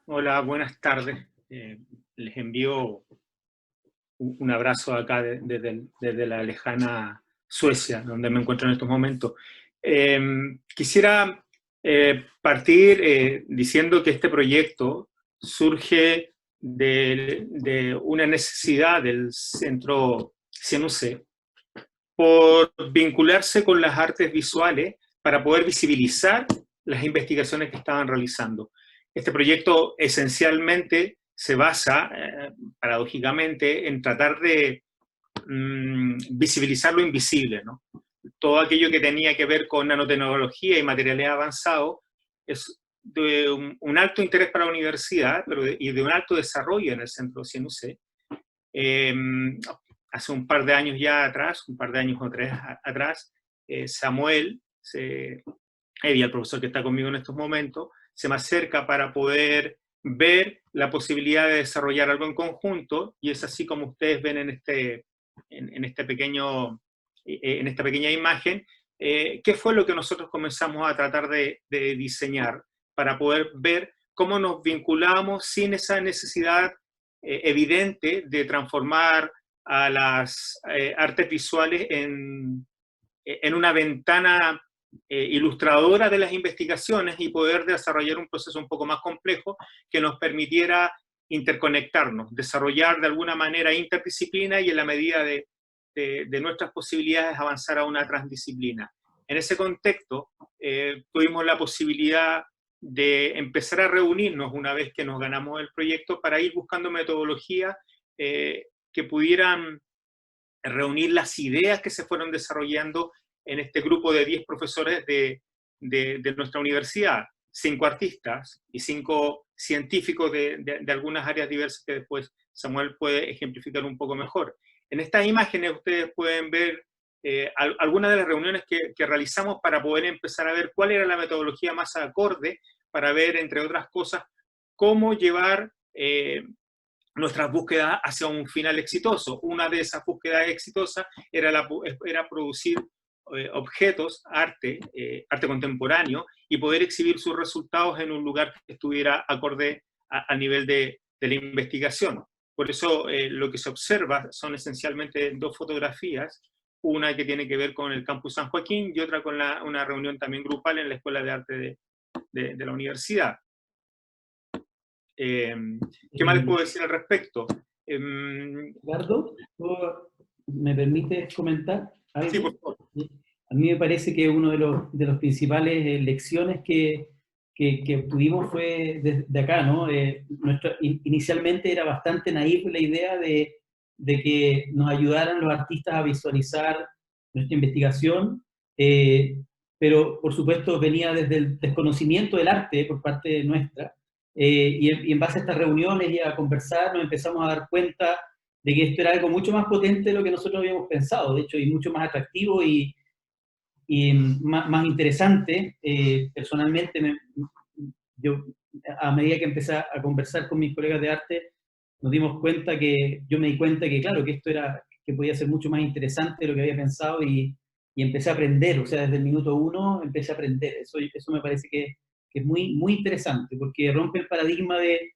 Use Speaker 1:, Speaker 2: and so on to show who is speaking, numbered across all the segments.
Speaker 1: Hola, buenas tardes. Les envío un abrazo acá desde la lejana Suecia, donde me encuentro en estos momentos. Quisiera partir diciendo que este proyecto surge de una necesidad del centro CNUC por vincularse con las artes visuales para poder visibilizar las investigaciones que estaban realizando. Este proyecto esencialmente se basa, paradójicamente, en tratar de visibilizar lo invisible, ¿no? Todo aquello que tenía que ver con nanotecnología y materiales avanzados es de un alto interés para la universidad y de un alto desarrollo en el centro CNUC. Eh, Hace un par de años ya atrás, un par de años o tres atrás, Samuel, el profesor que está conmigo en estos momentos, se me acerca para poder ver la posibilidad de desarrollar algo en conjunto, y es así como ustedes ven en este pequeño, en esta pequeña imagen, qué fue lo que nosotros comenzamos a tratar de diseñar para poder ver cómo nos vinculamos sin esa necesidad evidente de transformar a las artes visuales en una ventana ilustradora de las investigaciones y poder desarrollar un proceso un poco más complejo que nos permitiera interconectarnos, desarrollar de alguna manera interdisciplina y en la medida de nuestras posibilidades avanzar a una transdisciplina. En ese contexto, tuvimos la posibilidad de empezar a reunirnos una vez que nos ganamos el proyecto para ir buscando metodologías que pudieran reunir las ideas que se fueron desarrollando en este grupo de 10 profesores de nuestra universidad, 5 artistas y 5 científicos de algunas áreas diversas que después Samuel puede ejemplificar un poco mejor. En estas imágenes ustedes pueden ver algunas de las reuniones que realizamos para poder empezar a ver cuál era la metodología más acorde para ver, entre otras cosas, cómo llevar nuestras búsquedas hacia un final exitoso. Una de esas búsquedas exitosas era producir objetos, arte contemporáneo, y poder exhibir sus resultados en un lugar que estuviera acorde al nivel de la investigación. Por eso lo que se observa son esencialmente dos fotografías, una que tiene que ver con el campus San Joaquín y otra con una reunión también grupal en la Escuela de Arte de la universidad. Eh, ¿Qué más les puedo decir al respecto?
Speaker 2: Ricardo, ¿me permites comentar
Speaker 1: Sí, por
Speaker 2: algo?
Speaker 1: favor.
Speaker 2: A mí me parece que una de los principales lecciones que obtuvimos fue de acá, ¿no? Inicialmente era bastante naif la idea de que nos ayudaran los artistas a visualizar nuestra investigación, pero por supuesto venía desde el desconocimiento del arte por parte nuestra, y en base a estas reuniones y a conversar nos empezamos a dar cuenta de que esto era algo mucho más potente de lo que nosotros habíamos pensado, de hecho, y mucho más atractivo y más interesante. Personalmente, yo, a medida que empecé a conversar con mis colegas de arte, yo me di cuenta que, claro, que esto era, que podía ser mucho más interesante de lo que había pensado y empecé a aprender, o sea, desde el minuto uno empecé a aprender. Eso me parece que es muy, muy interesante, porque rompe el paradigma de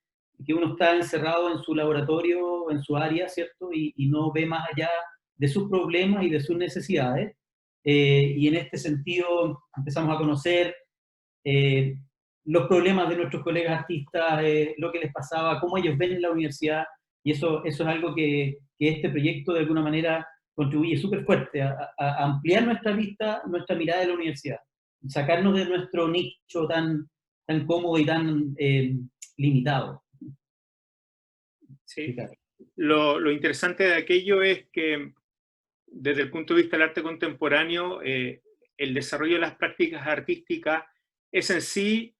Speaker 2: que uno está encerrado en su laboratorio, en su área, ¿cierto? Y no ve más allá de sus problemas y de sus necesidades. Y en este sentido empezamos a conocer eh, los problemas de nuestros colegas artistas, lo que les pasaba, cómo ellos ven la universidad, y eso es algo que este proyecto de alguna manera contribuye súper fuerte a ampliar nuestra vista, nuestra mirada de la universidad, sacarnos de nuestro nicho tan cómodo y tan limitado.
Speaker 1: Sí. Lo interesante de aquello es que desde el punto de vista del arte contemporáneo, el desarrollo de las prácticas artísticas es en sí,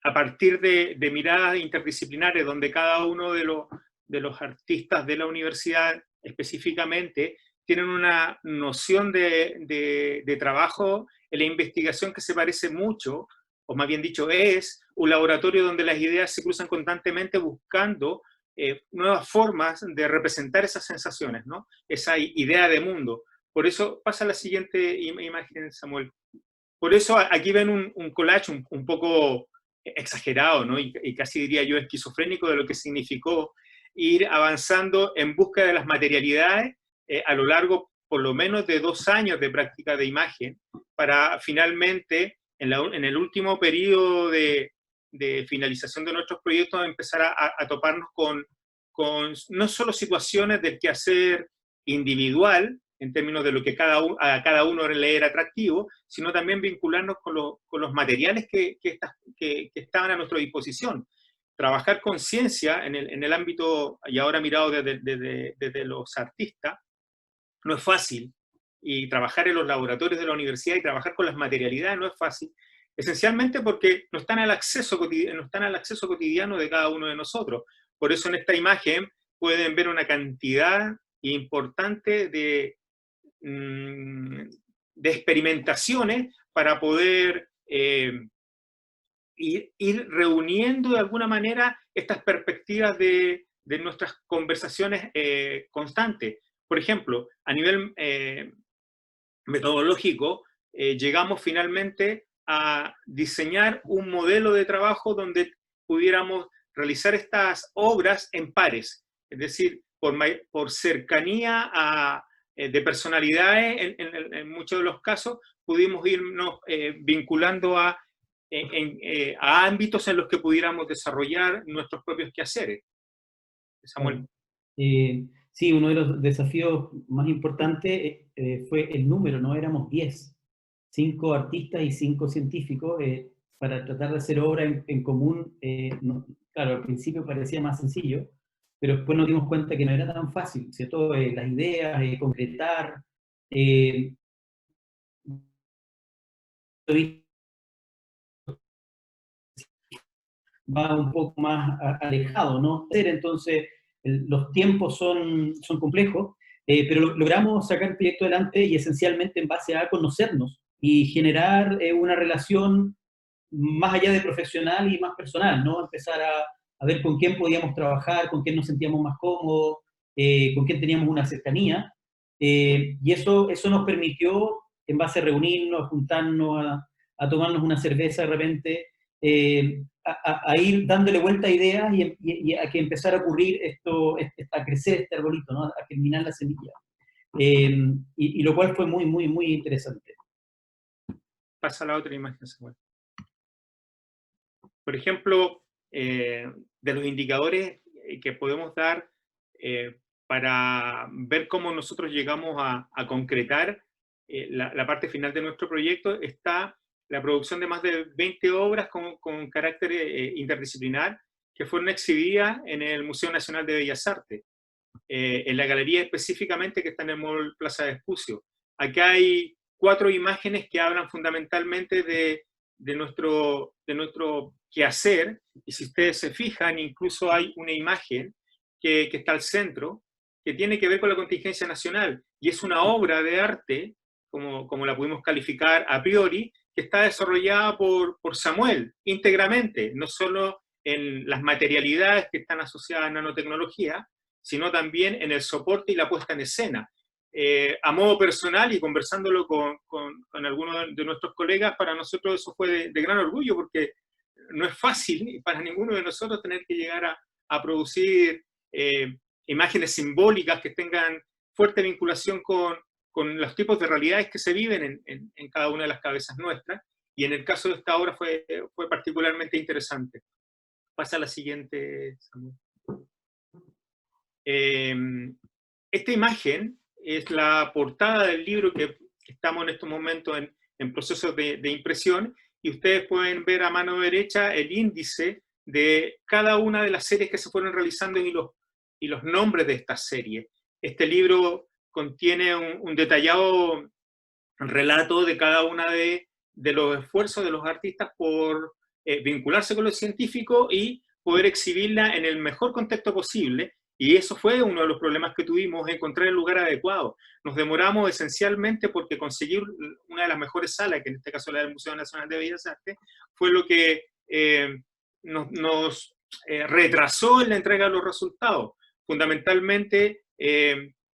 Speaker 1: a partir de miradas interdisciplinares, donde cada uno de los artistas de la universidad específicamente tienen una noción de trabajo en la investigación que se parece mucho, o más bien dicho, es un laboratorio donde las ideas se cruzan constantemente buscando nuevas formas de representar esas sensaciones, ¿no? Esa idea de mundo. Por eso pasa la siguiente imagen, Samuel. Por eso aquí ven un collage un poco exagerado, ¿no? Y casi diría yo esquizofrénico de lo que significó ir avanzando en busca de las materialidades a lo largo por lo menos de 2 años de práctica de imagen, para finalmente, en el último periodo de finalización de nuestros proyectos, empezar a toparnos con no solo situaciones del quehacer individual, en términos de lo que a cada uno le era atractivo, sino también vincularnos con los materiales que estaban a nuestra disposición. Trabajar con ciencia en el ámbito, y ahora mirado desde los artistas, no es fácil. Y trabajar en los laboratorios de la universidad y trabajar con las materialidades no es fácil, esencialmente porque no están al acceso cotidiano de cada uno de nosotros. Por eso en esta imagen pueden ver una cantidad importante de experimentaciones para poder ir reuniendo de alguna manera estas perspectivas de nuestras conversaciones constantes. Por ejemplo, a nivel metodológico, llegamos finalmente a diseñar un modelo de trabajo donde pudiéramos realizar estas obras en pares, es decir, por cercanía de personalidades, en muchos de los casos, pudimos irnos vinculando a ámbitos en los que pudiéramos desarrollar nuestros propios quehaceres. Samuel.
Speaker 2: Sí, uno de los desafíos más importantes fue el número, ¿no? Éramos 10, 5 artistas y 5 científicos, para tratar de hacer obra en común. Claro, al principio parecía más sencillo, pero después nos dimos cuenta que no era tan fácil, ¿cierto? Las ideas, concretar, va un poco más alejado, ¿no? Entonces, los tiempos son complejos, pero logramos sacar el proyecto adelante y esencialmente en base a conocernos y generar una relación más allá de profesional y más personal, ¿no? Empezar a ver con quién podíamos trabajar, con quién nos sentíamos más cómodos, con quién teníamos una cercanía, y eso nos permitió, en base a reunirnos, a juntarnos, a tomarnos una cerveza de repente, a ir dándole vuelta a ideas y a que empezara a ocurrir esto, a crecer este arbolito, ¿no? A germinar la semilla. Y lo cual fue muy, muy, muy interesante.
Speaker 1: Pasa la otra imagen, Samuel. Por ejemplo, de los indicadores que podemos dar para ver cómo nosotros llegamos a concretar la parte final de nuestro proyecto, está la producción de más de 20 obras con carácter interdisciplinar que fueron exhibidas en el Museo Nacional de Bellas Artes, en la galería específicamente que está en el Mall Plaza de Espucio. Acá hay 4 imágenes que hablan fundamentalmente de nuestro quehacer, y si ustedes se fijan, incluso hay una imagen que está al centro, que tiene que ver con la contingencia nacional, y es una obra de arte, como la pudimos calificar a priori, que está desarrollada por Samuel íntegramente, no solo en las materialidades que están asociadas a nanotecnología, sino también en el soporte y la puesta en escena. A modo personal y conversándolo con algunos de nuestros colegas, para nosotros eso fue de gran orgullo, porque no es fácil para ninguno de nosotros tener que llegar a producir imágenes simbólicas que tengan fuerte vinculación con los tipos de realidades que se viven en cada una de las cabezas nuestras, y en el caso de esta obra fue particularmente interesante. Pasa a la siguiente, Samuel. Esta imagen es la portada del libro que estamos en estos momentos en proceso de impresión, y ustedes pueden ver a mano derecha el índice de cada una de las series que se fueron realizando y los nombres de estas series. Este libro contiene un detallado relato de cada una de los esfuerzos de los artistas por vincularse con los científicos y poder exhibirla en el mejor contexto posible. Y eso fue uno de los problemas que tuvimos, encontrar el lugar adecuado. Nos demoramos esencialmente porque conseguir una de las mejores salas, que en este caso la del Museo Nacional de Bellas Artes, fue lo que nos retrasó en la entrega de los resultados. Fundamentalmente,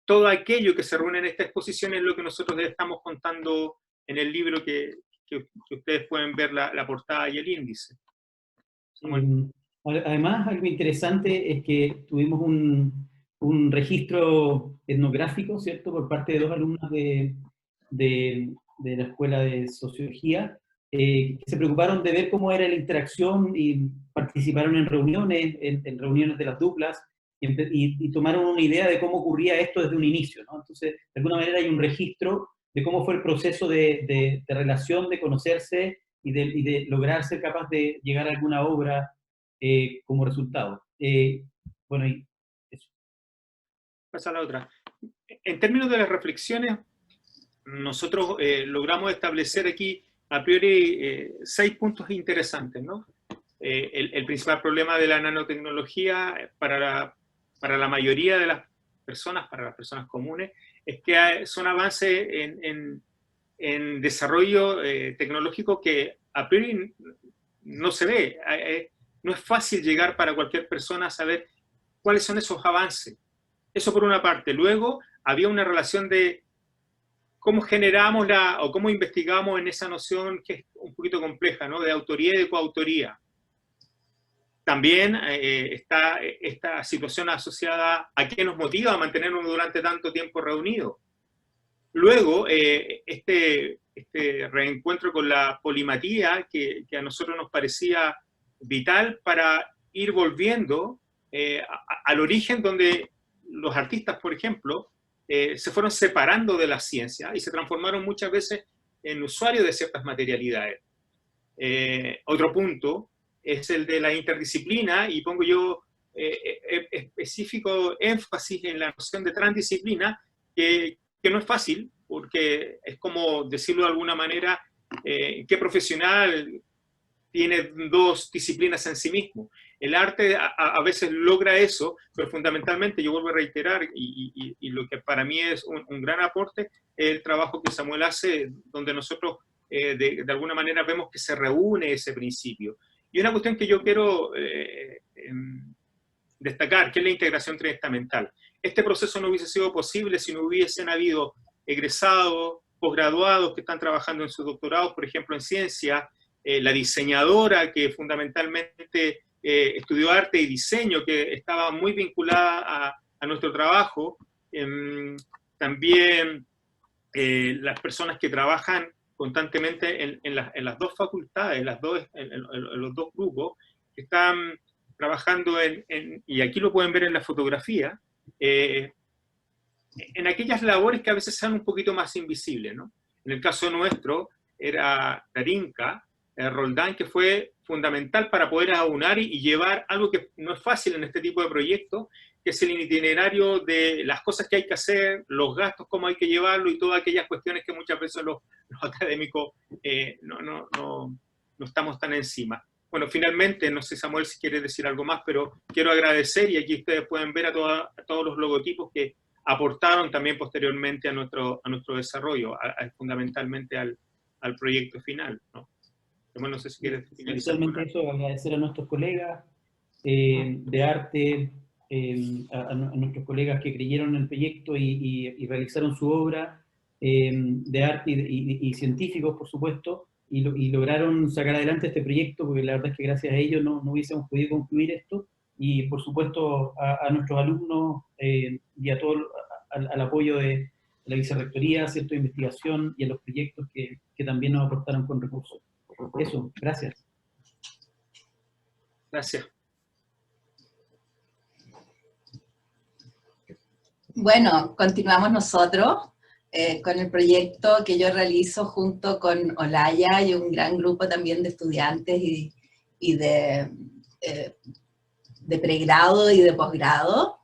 Speaker 1: todo aquello que se reúne en esta exposición es lo que nosotros les estamos contando en el libro que ustedes pueden ver la portada y el índice. Samuel.
Speaker 2: Además, algo interesante es que tuvimos un registro etnográfico, ¿cierto?, por parte de dos alumnos de la Escuela de Sociología, que se preocuparon de ver cómo era la interacción y participaron en reuniones, en reuniones de las duplas, y tomaron una idea de cómo ocurría esto desde un inicio, ¿no? Entonces, de alguna manera hay un registro de cómo fue el proceso de relación, de conocerse y de lograr ser capaz de llegar a alguna obra como resultado. Bueno, y eso.
Speaker 1: Pasa a la otra. En términos de las reflexiones, nosotros logramos establecer aquí a priori 6 puntos interesantes, ¿no? El principal problema de la nanotecnología para la mayoría de las personas, para las personas comunes, es que son avances en desarrollo tecnológico que a priori no se ve. No es fácil llegar para cualquier persona a saber cuáles son esos avances. Eso por una parte. Luego había una relación de cómo generamos o cómo investigamos en esa noción que es un poquito compleja, ¿no?, de autoría y de coautoría. También está esta situación asociada a qué nos motiva a mantenernos durante tanto tiempo reunidos. Luego, este reencuentro con la polimatía que a nosotros nos parecía vital para ir volviendo al origen donde los artistas, por ejemplo, se fueron separando de la ciencia y se transformaron muchas veces en usuarios de ciertas materialidades. Otro punto es el de la interdisciplina, y pongo yo específico énfasis en la noción de transdisciplina, que no es fácil, porque es como decirlo de alguna manera, ¿qué profesional tiene dos disciplinas en sí mismo? El arte a veces logra eso, pero fundamentalmente, yo vuelvo a reiterar, y lo que para mí es un gran aporte, es el trabajo que Samuel hace, donde nosotros de alguna manera vemos que se reúne ese principio. Y una cuestión que yo quiero destacar, que es la integración triestamental. Este proceso no hubiese sido posible si no hubiesen habido egresados, posgraduados que están trabajando en sus doctorados, por ejemplo, en ciencia, la diseñadora que fundamentalmente estudió arte y diseño, que estaba muy vinculada a nuestro trabajo. También las personas que trabajan constantemente en las dos facultades, en los dos grupos, que están trabajando y aquí lo pueden ver en la fotografía, en aquellas labores que a veces son un poquito más invisibles, ¿no? En el caso nuestro era Darinka Roldán, que fue fundamental para poder aunar y llevar algo que no es fácil en este tipo de proyectos, que es el itinerario de las cosas que hay que hacer, los gastos, cómo hay que llevarlo y todas aquellas cuestiones que muchas veces los académicos no estamos tan encima. Bueno, finalmente, no sé, Samuel, si quieres decir algo más, pero quiero agradecer, y aquí ustedes pueden ver a todos los logotipos que aportaron también posteriormente a nuestro desarrollo, fundamentalmente al proyecto final, ¿no? Bueno, no sé si quieres finalizar.
Speaker 2: Especialmente eso, agradecer a nuestros colegas de arte, a nuestros colegas que creyeron en el proyecto y realizaron su obra de arte y científicos, por supuesto, y lograron sacar adelante este proyecto, porque la verdad es que gracias a ellos no hubiésemos podido concluir esto, y por supuesto a nuestros alumnos y a todo al apoyo de la vicerrectoría, ¿cierto?, de investigación, y a los proyectos que también nos aportaron con recursos. Eso, gracias.
Speaker 1: Gracias.
Speaker 3: Bueno, continuamos nosotros con el proyecto que yo realizo junto con Olaya y un gran grupo también de estudiantes y de pregrado y de posgrado.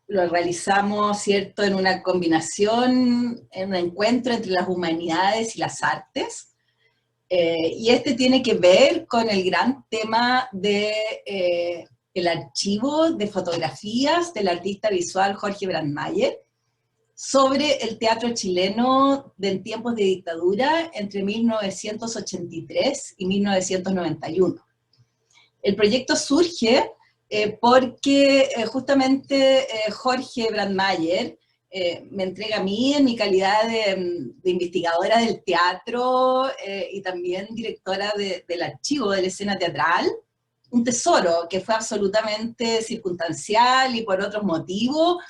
Speaker 3: Lo realizamos, ¿cierto?, en una combinación, en un encuentro entre las humanidades y las artes. Y este tiene que ver con el gran tema de el archivo de fotografías del artista visual Jorge Brandmeier sobre el teatro chileno en tiempos de dictadura entre 1983 y 1991. El proyecto surge porque justamente Jorge Brandmeier me entrega a mí en mi calidad de investigadora del teatro y también directora del archivo de la escena teatral, un tesoro que fue absolutamente circunstancial y por otros motivos.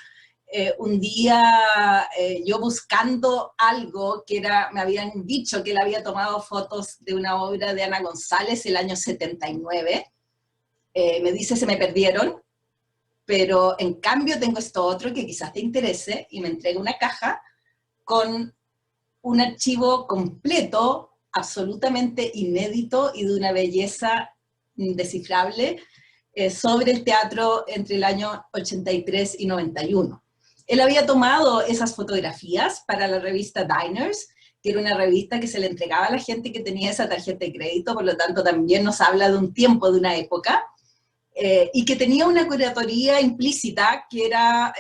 Speaker 3: Un día yo buscando algo que era, me habían dicho que él había tomado fotos de una obra de Ana González el año 79, me dice se me perdieron, pero en cambio tengo esto otro que quizás te interese, y me entrega una caja con un archivo completo, absolutamente inédito y de una belleza indescifrable sobre el teatro entre el año 83 y 91. Él había tomado esas fotografías para la revista Diners, que era una revista que se le entregaba a la gente que tenía esa tarjeta de crédito, por lo tanto también nos habla de un tiempo, de una época, y que tenía una curatoría implícita, que era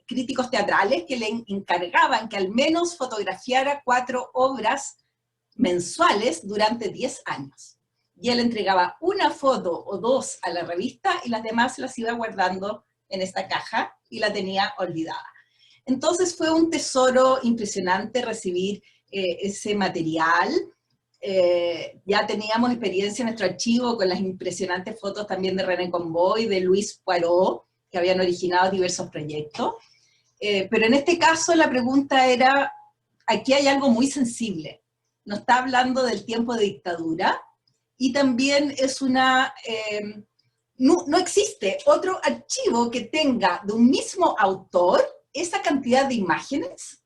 Speaker 3: críticos teatrales que le encargaban que al menos fotografiara 4 obras mensuales durante 10 años. Y él entregaba una foto o 2 a la revista y las demás las iba guardando en esta caja y la tenía olvidada. Entonces fue un tesoro impresionante recibir ese material. Ya teníamos experiencia en nuestro archivo con las impresionantes fotos también de René Comboy, de Luis Poirot, que habían originado diversos proyectos. Pero en este caso la pregunta era, aquí hay algo muy sensible. Nos está hablando del tiempo de dictadura y también es una... no existe otro archivo que tenga de un mismo autor esa cantidad de imágenes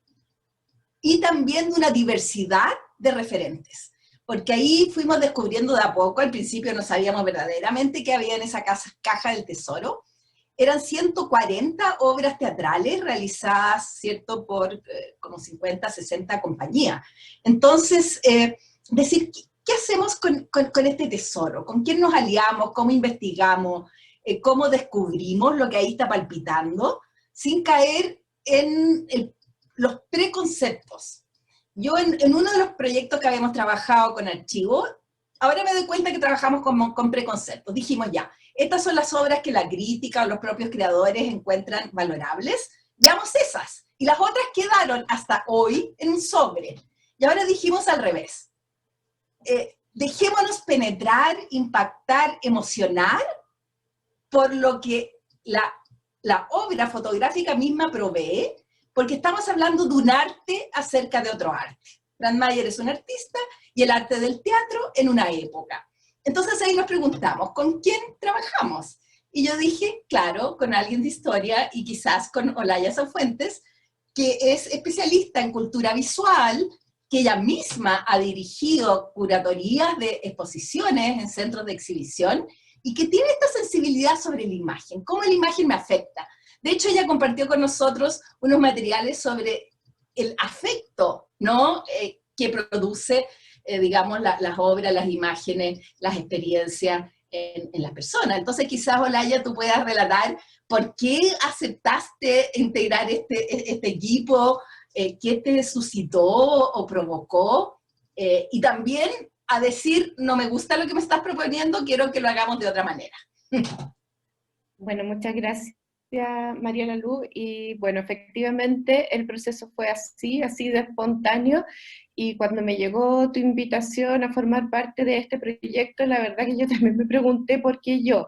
Speaker 3: y también de una diversidad de referentes. Porque ahí fuimos descubriendo de a poco, al principio no sabíamos verdaderamente qué había en esa caja del tesoro. Eran 140 obras teatrales realizadas, ¿cierto?, por como 50, 60 compañías. Entonces, decir, ¿qué hacemos con este tesoro? ¿Con quién nos aliamos? ¿Cómo investigamos? ¿Cómo descubrimos lo que ahí está palpitando? Sin caer en los preconceptos. Yo en uno de los proyectos que habíamos trabajado con archivo, ahora me doy cuenta que trabajamos con preconceptos. Dijimos ya, estas son las obras que la crítica o los propios creadores encuentran valorables, veamos esas. Y las otras quedaron hasta hoy en un sobre. Y ahora dijimos al revés. Dejémonos penetrar, impactar, emocionar por lo que la obra fotográfica misma provee, porque estamos hablando de un arte acerca de otro arte. Brandmeier es un artista y el arte del teatro en una época. Entonces ahí nos preguntamos, ¿con quién trabajamos? Y yo dije, claro, con alguien de historia y quizás con Olaya Sanfuentes, que es especialista en cultura visual, que ella misma ha dirigido curatorías de exposiciones en centros de exhibición y que tiene esta sensibilidad sobre la imagen, cómo la imagen me afecta. De hecho, ella compartió con nosotros unos materiales sobre el afecto, ¿no?, que produce, digamos, las obras, las imágenes, las experiencias en las personas. Entonces, quizás, Olaya, tú puedas relatar por qué aceptaste integrar este equipo, qué te suscitó o provocó, y también a decir, no me gusta lo que me estás proponiendo, quiero que lo hagamos de otra manera.
Speaker 4: Bueno, muchas gracias, María Lalú, y bueno, efectivamente el proceso fue así de espontáneo, y cuando me llegó tu invitación a formar parte de este proyecto, la verdad que yo también me pregunté por qué yo,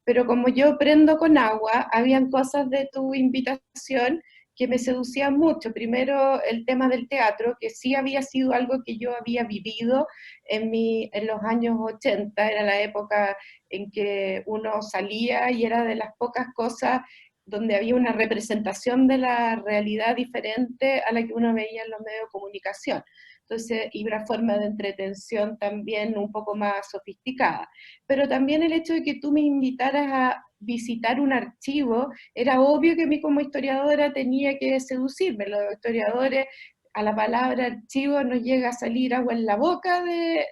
Speaker 4: pero como yo prendo con agua, habían cosas de tu invitación que me seducían mucho. Primero, el tema del teatro, que sí había sido algo que yo había vivido en los años 80, era la época en que uno salía y era de las pocas cosas donde había una representación de la realidad diferente a la que uno veía en los medios de comunicación. Entonces, y una forma de entretención también un poco más sofisticada. Pero también el hecho de que tú me invitaras a visitar un archivo, era obvio que a mí como historiadora tenía que seducirme. Los historiadores, a la palabra archivo nos llega a salir agua en la boca de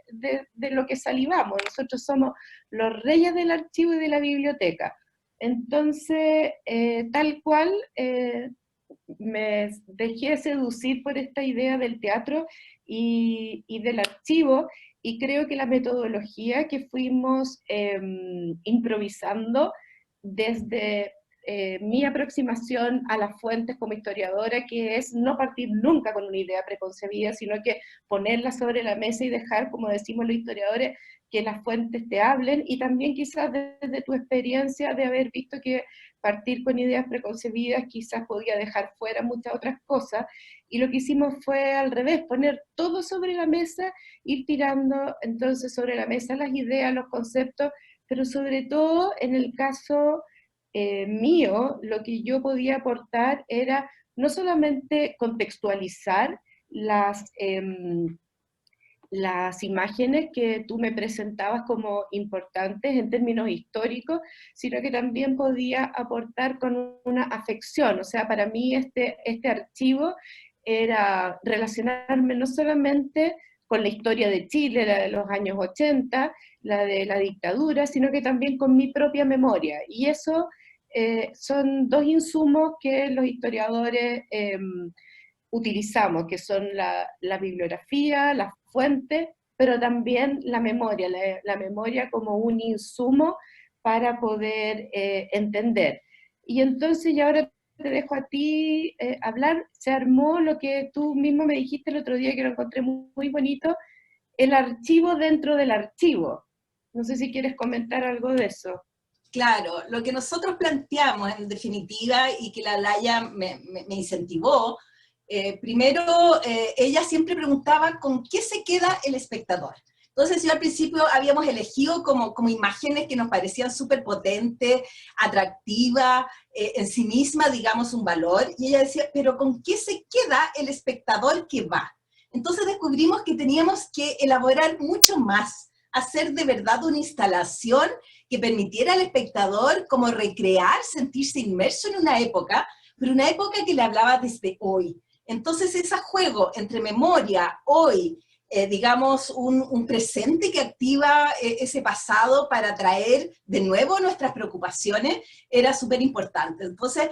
Speaker 4: lo que salivamos. Nosotros somos los reyes del archivo y de la biblioteca. Entonces, tal cual, me dejé seducir por esta idea del teatro y del archivo, y creo que la metodología que fuimos improvisando desde mi aproximación a las fuentes como historiadora, que es no partir nunca con una idea preconcebida, sino que ponerla sobre la mesa y dejar, como decimos los historiadores, que las fuentes te hablen, y también quizás desde tu experiencia de haber visto que partir con ideas preconcebidas quizás podía dejar fuera muchas otras cosas, y lo que hicimos fue al revés, poner todo sobre la mesa, ir tirando entonces sobre la mesa las ideas, los conceptos, pero sobre todo en el caso mío, lo que yo podía aportar era no solamente contextualizar las imágenes que tú me presentabas como importantes en términos históricos, sino que también podía aportar con una afección. O sea, para mí este archivo era relacionarme no solamente con la historia de Chile, la de los años 80, la de la dictadura, sino que también con mi propia memoria. Y eso son dos insumos que los historiadores utilizamos, que son la bibliografía, las fuentes, pero también la memoria, la memoria como un insumo para poder entender. Y entonces, ya ahora te dejo a ti hablar, se armó lo que tú mismo me dijiste el otro día, que lo encontré muy, muy bonito, el archivo dentro del archivo. No sé si quieres comentar algo de eso.
Speaker 3: Claro, lo que nosotros planteamos en definitiva, y que la Laya me incentivó, primero, ella siempre preguntaba con qué se queda el espectador. Entonces yo al principio habíamos elegido como imágenes que nos parecían súper potentes, atractivas, en sí misma, digamos, un valor, y ella decía, pero ¿con qué se queda el espectador que va? Entonces descubrimos que teníamos que elaborar mucho más, hacer de verdad una instalación que permitiera al espectador como recrear, sentirse inmerso en una época, pero una época que le hablaba desde hoy. Entonces ese juego entre memoria, hoy, digamos, un presente que activa ese pasado para traer de nuevo nuestras preocupaciones, era súper importante. Entonces,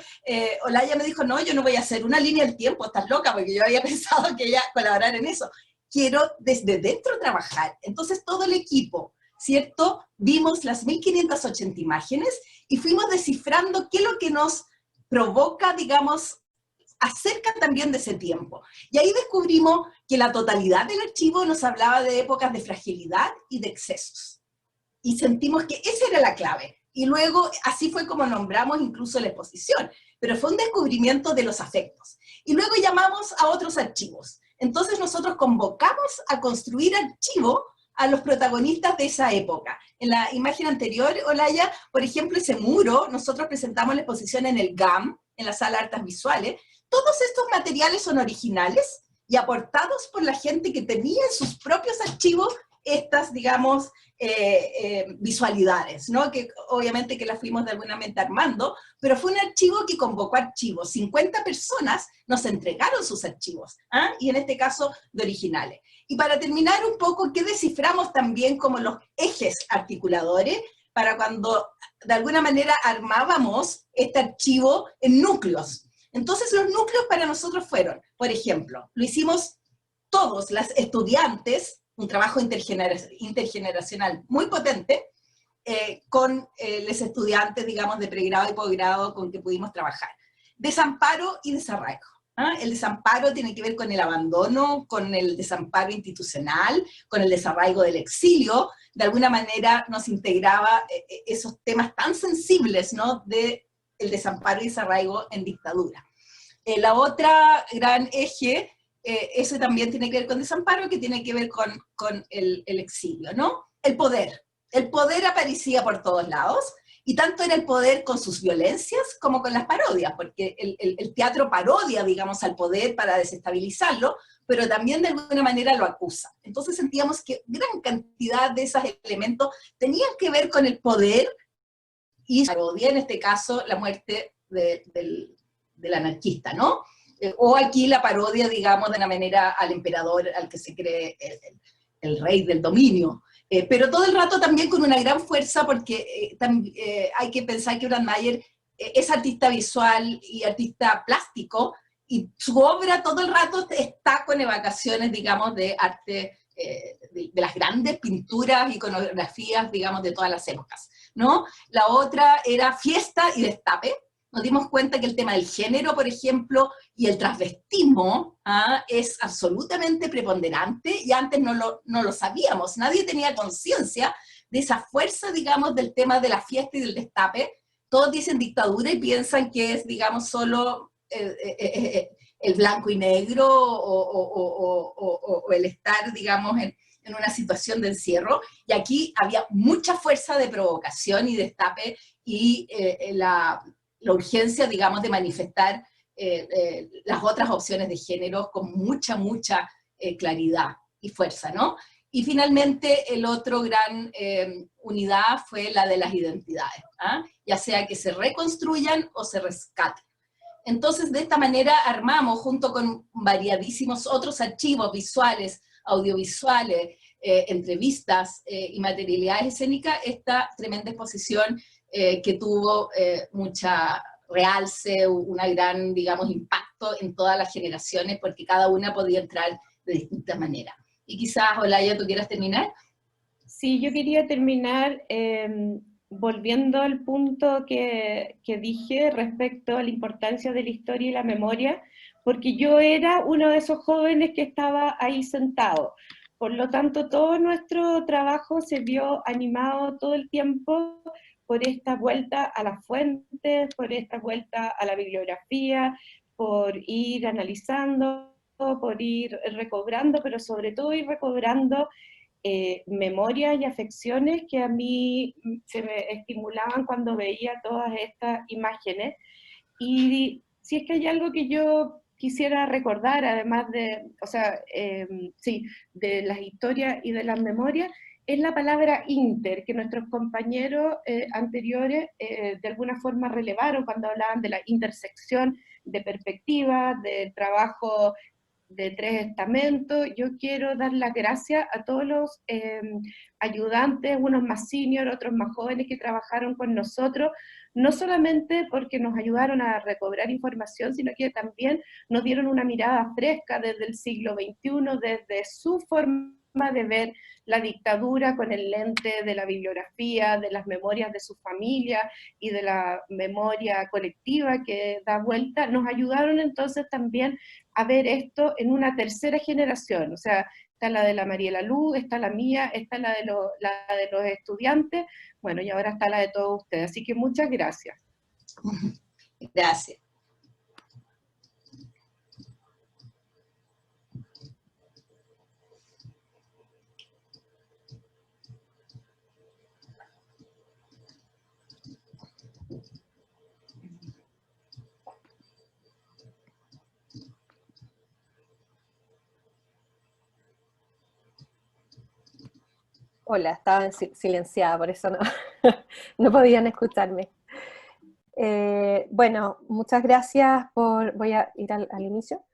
Speaker 3: Olaya me dijo, no, yo no voy a hacer una línea del tiempo, estás loca, porque yo había pensado que ella colaborara en eso. Quiero desde dentro trabajar. Entonces todo el equipo, ¿cierto? Vimos las 1580 imágenes y fuimos descifrando qué es lo que nos provoca, digamos, acerca también de ese tiempo. Y ahí descubrimos que la totalidad del archivo nos hablaba de épocas de fragilidad y de excesos. Y sentimos que esa era la clave. Y luego, así fue como nombramos incluso la exposición. Pero fue un descubrimiento de los afectos. Y luego llamamos a otros archivos. Entonces nosotros convocamos a construir archivo a los protagonistas de esa época. En la imagen anterior, Olaya, por ejemplo, ese muro, nosotros presentamos la exposición en el GAM, en la Sala de Artes Visuales. Todos estos materiales son originales y aportados por la gente que tenía en sus propios archivos estas, digamos, visualidades, ¿no? Que obviamente que las fuimos de alguna manera armando, pero fue un archivo que convocó archivos. 50 personas nos entregaron sus archivos, ¿ah? Y en este caso de originales. Y para terminar un poco, ¿qué desciframos también como los ejes articuladores para cuando de alguna manera armábamos este archivo en núcleos? Entonces los núcleos para nosotros fueron, por ejemplo, lo hicimos todos, las estudiantes, un trabajo intergeneracional muy potente, con los estudiantes, digamos, de pregrado y posgrado con que pudimos trabajar. Desamparo y desarraigo. ¿Ah? El desamparo tiene que ver con el abandono, con el desamparo institucional, con el desarraigo del exilio. De alguna manera nos integraba esos temas tan sensibles, ¿no?, de el desamparo y desarraigo en dictadura. La otra gran eje, eso también tiene que ver con desamparo, que tiene que ver con el exilio, ¿no? El poder. El poder aparecía por todos lados, y tanto era el poder con sus violencias como con las parodias, porque el teatro parodia, digamos, al poder para desestabilizarlo, pero también de alguna manera lo acusa. Entonces sentíamos que gran cantidad de esos elementos tenían que ver con el poder, y parodia, en este caso, la muerte del anarquista, ¿no? O aquí la parodia, digamos, de una manera al emperador, al que se cree el rey del dominio. Pero todo el rato también con una gran fuerza, porque hay que pensar que Urán-Mayer es artista visual y artista plástico, y su obra todo el rato está con evocaciones, digamos, de arte, de las grandes pinturas, iconografías, digamos, de todas las épocas, ¿no? La otra era fiesta y destape. nos dimos cuenta que el tema del género, por ejemplo, y el transvestismo es absolutamente preponderante, y antes no lo sabíamos, nadie tenía conciencia de esa fuerza, digamos, del tema de la fiesta y del destape. Todos dicen dictadura y piensan que es, digamos, solo el blanco y negro o el estar, digamos, en una situación de encierro, y aquí había mucha fuerza de provocación y destape, y la urgencia, digamos, de manifestar las otras opciones de género con mucha claridad y fuerza, ¿no? Y finalmente el otro gran unidad fue la de las identidades, ya sea que se reconstruyan o se rescaten. Entonces, de esta manera armamos, junto con variadísimos otros archivos visuales, audiovisuales, entrevistas y materialidades escénicas, esta tremenda exposición que tuvo mucha realce, una gran, digamos, impacto en todas las generaciones, porque cada una podía entrar de distintas maneras. Y quizás, Olaya, ¿tú quieras terminar?
Speaker 4: Sí, yo quería terminar volviendo al punto que dije respecto a la importancia de la historia y la memoria, porque yo era uno de esos jóvenes que estaba ahí sentado. Por lo tanto, todo nuestro trabajo se vio animado todo el tiempo por esta vuelta a las fuentes, por esta vuelta a la bibliografía, por ir analizando, por ir recobrando, pero sobre todo ir recobrando memorias y afecciones que a mí se me estimulaban cuando veía todas estas imágenes. Y si es que hay algo que yo quisiera recordar, además de, o sea, sí, de las historias y de las memorias, es la palabra inter, que nuestros compañeros anteriores de alguna forma relevaron cuando hablaban de la intersección de perspectivas, del trabajo de tres estamentos. Yo quiero dar las gracias a todos los ayudantes, unos más senior, otros más jóvenes que trabajaron con nosotros, no solamente porque nos ayudaron a recobrar información, sino que también nos dieron una mirada fresca desde el siglo XXI, desde su forma de ver la dictadura con el lente de la bibliografía, de las memorias de su familia y de la memoria colectiva que da vuelta. Nos ayudaron entonces también a ver esto en una tercera generación, o sea, está la de la Mariela Luz, está la mía, está la de los estudiantes, bueno, y ahora está la de todos ustedes, así que muchas gracias.
Speaker 3: Gracias.
Speaker 5: Hola, estaba silenciada, por eso no podían escucharme. Bueno, muchas gracias voy a ir al inicio.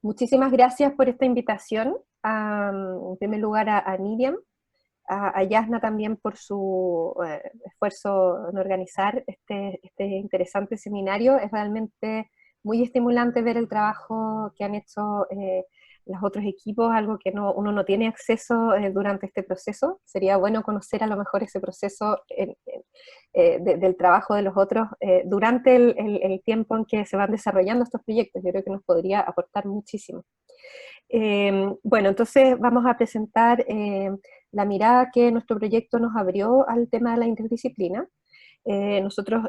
Speaker 5: Muchísimas gracias por esta invitación, en primer lugar a Miriam, a Yasna también por su esfuerzo en organizar este interesante seminario. Es realmente muy estimulante ver el trabajo que han hecho los otros equipos, algo que uno no tiene acceso durante este proceso. Sería bueno conocer a lo mejor ese proceso del trabajo de los otros durante el tiempo en que se van desarrollando estos proyectos. Yo creo que nos podría aportar muchísimo. Bueno, entonces vamos a presentar la mirada que nuestro proyecto nos abrió al tema de la interdisciplina. Nosotros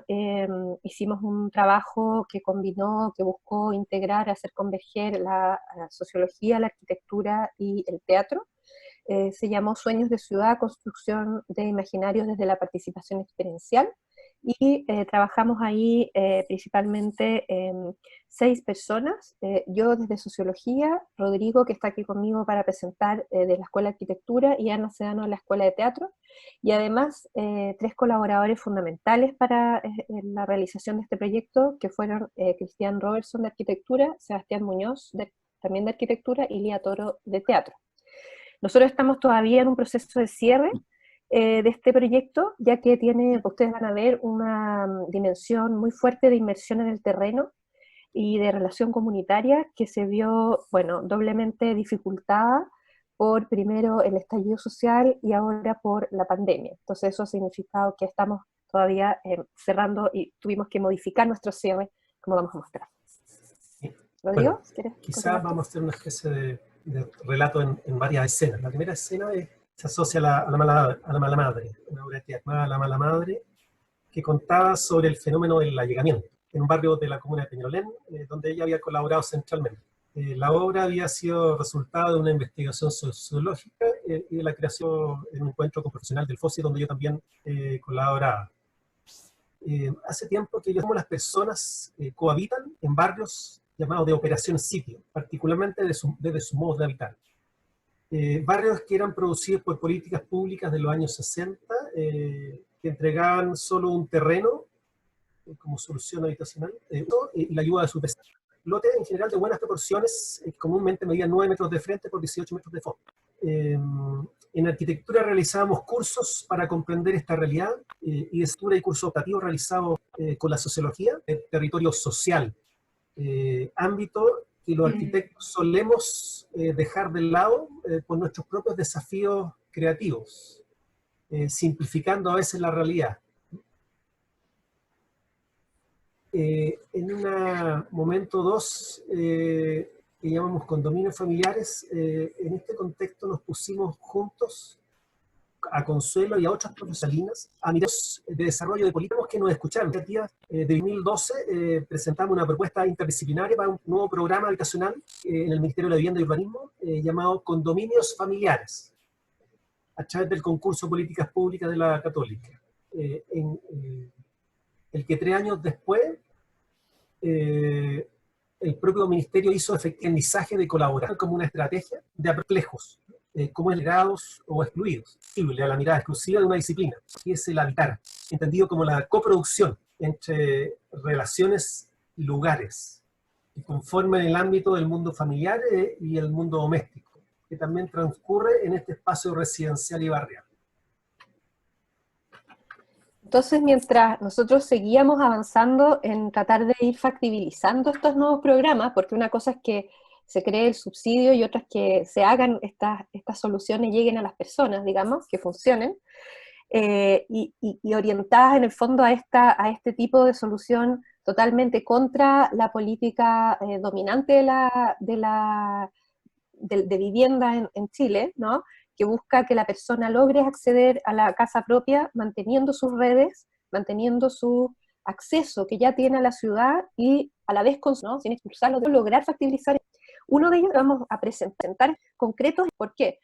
Speaker 5: hicimos un trabajo que combinó, que buscó integrar, hacer converger la sociología, la arquitectura y el teatro. Se llamó Sueños de Ciudad, Construcción de Imaginarios desde la Participación Experiencial, y trabajamos ahí principalmente 6 personas, yo desde Sociología, Rodrigo, que está aquí conmigo para presentar de la Escuela de Arquitectura, y Ana Sedano de la Escuela de Teatro, y además 3 colaboradores fundamentales para la realización de este proyecto, que fueron Cristian Robertson de Arquitectura, Sebastián Muñoz también de Arquitectura, y Lía Toro de Teatro. Nosotros estamos todavía en un proceso de cierre de este proyecto, ya que ustedes van a ver una dimensión muy fuerte de inmersión en el terreno y de relación comunitaria que se vio, bueno, doblemente dificultada por primero el estallido social y ahora por la pandemia. Entonces eso ha significado que estamos todavía cerrando y tuvimos que modificar nuestro cierre, como vamos a mostrar. Rodrigo,
Speaker 6: bueno,
Speaker 5: ¿quieres
Speaker 6: quizás
Speaker 5: continuar?
Speaker 6: vamos a hacer una especie de relato en varias escenas. La primera escena se asocia a la mala madre, una obra de teatro llamada La mala madre, que contaba sobre el fenómeno del allegamiento en un barrio de la comuna de Peñalolén, donde ella había colaborado centralmente. La obra había sido resultado de una investigación sociológica y de la creación de un encuentro con profesional del FOSI, donde yo también colaboraba. Hace tiempo que como las personas cohabitan en barrios llamados de operación sitio, particularmente desde su modo de habitar. Barrios que eran producidos por políticas públicas de los años 60, que entregaban solo un terreno como solución habitacional y la ayuda de sus vecinos. Lotes en general de buenas proporciones, comúnmente medían 9 metros de frente por 18 metros de fondo. En arquitectura realizábamos cursos para comprender esta realidad y de estructura y cursos optativos realizados con la sociología, el territorio social, ámbito que los arquitectos solemos dejar de lado por nuestros propios desafíos creativos, simplificando a veces la realidad. En un momento 2, que llamamos condominios familiares, en este contexto nos pusimos juntos a Consuelo y a otras profesorinas a mirar de desarrollo de políticas que nos escucharon. De 2012 presentamos una propuesta interdisciplinaria para un nuevo programa habitacional en el Ministerio de la Vivienda y Urbanismo llamado Condominios Familiares, a través del concurso Políticas Públicas de la Católica. El que 3 años después el propio ministerio hizo aprendizaje de colaborar como una estrategia de perplejos, como elegados o excluidos, a la mirada exclusiva de una disciplina, que es el habitar, entendido como la coproducción entre relaciones y lugares, que conforman el ámbito del mundo familiar y el mundo doméstico, que también transcurre en este espacio residencial y barrial.
Speaker 5: Entonces, mientras nosotros seguíamos avanzando en tratar de ir factibilizando estos nuevos programas, porque una cosa es que se cree el subsidio y otra es que se hagan estas soluciones, lleguen a las personas, digamos, que funcionen, y orientadas en el fondo a este tipo de solución totalmente contra la política dominante de vivienda en Chile, ¿no? Que busca que la persona logre acceder a la casa propia manteniendo sus redes, manteniendo su acceso que ya tiene a la ciudad y a la vez ¿no? sin expulsarlo, de lograr factibilizar. Uno de ellos vamos a presentar concretos. ¿Por qué?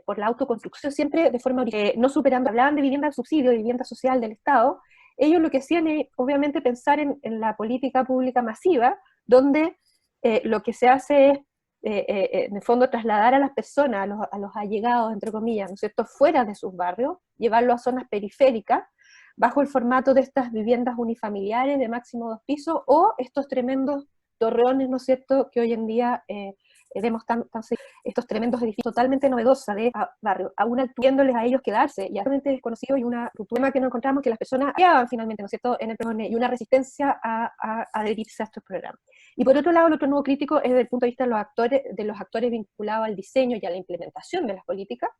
Speaker 5: Por la autoconstrucción siempre de forma no superando, hablaban de vivienda de subsidio, de vivienda social del Estado. Ellos lo que hacían es obviamente pensar en la política pública masiva, donde lo que se hace es en el fondo trasladar a las personas, a los allegados, entre comillas, ¿no es cierto?, fuera de sus barrios, llevarlo a zonas periféricas, bajo el formato de estas viviendas unifamiliares de máximo 2 pisos, o estos tremendos torreones, ¿no es cierto?, que hoy en día vemos estos tremendos edificios totalmente novedosos de barrio, aún pidiéndoles a ellos quedarse, y realmente desconocido, y una ruptura que nos encontramos que las personas quedaban finalmente, ¿no es cierto?, en el programa, y una resistencia a adherirse a estos programas. Y por otro lado, el otro nuevo crítico es desde el punto de vista de los actores vinculados al diseño y a la implementación de las políticas,